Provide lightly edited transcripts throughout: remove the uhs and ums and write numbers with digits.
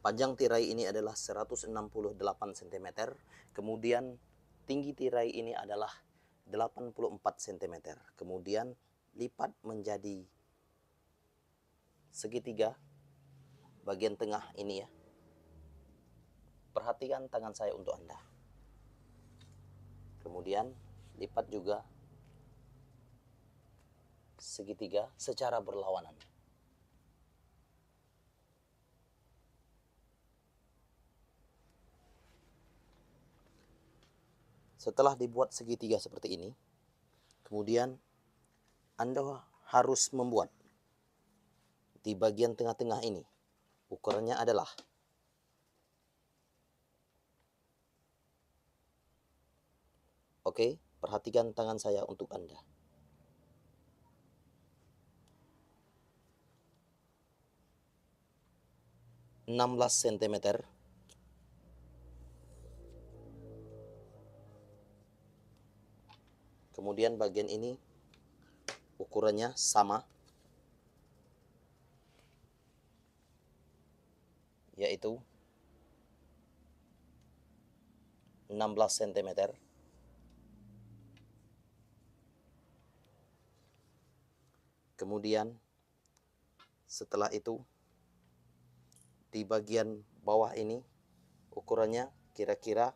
Panjang tirai ini adalah 168 cm, kemudian tinggi tirai ini adalah 84 cm, kemudian lipat menjadi segitiga bagian tengah ini ya. Perhatikan tangan saya untuk Anda. Kemudian lipat juga segitiga secara berlawanan. Setelah dibuat segitiga seperti ini, kemudian Anda harus membuat di bagian tengah-tengah ini. Ukurannya adalah Oke, perhatikan tangan saya untuk Anda. (16 cm). Kemudian bagian ini ukurannya sama, yaitu 16 cm. Kemudian setelah itu di bagian bawah ini ukurannya kira-kira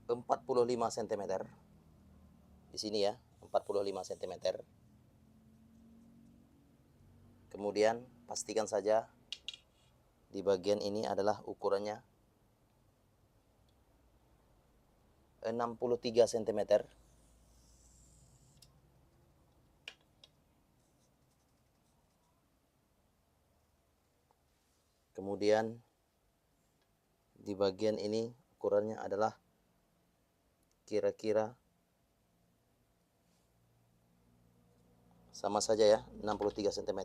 45 cm. Di sini ya, 45 cm. Kemudian pastikan saja di bagian ini adalah ukurannya 63 cm. Kemudian di bagian ini ukurannya adalah kira-kira sama saja ya, 63 cm.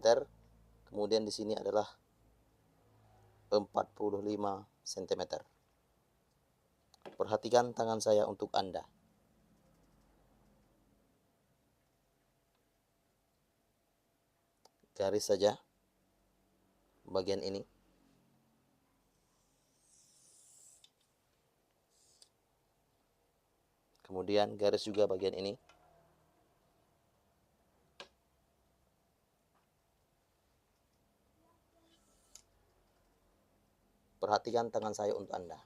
Kemudian di sini adalah 45 cm. Perhatikan tangan saya untuk Anda. Garis saja bagian ini. Kemudian garis juga bagian ini. Perhatikan tangan saya untuk Anda.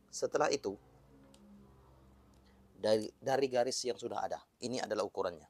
Setelah itu, dari garis yang sudah ada, ini adalah ukurannya.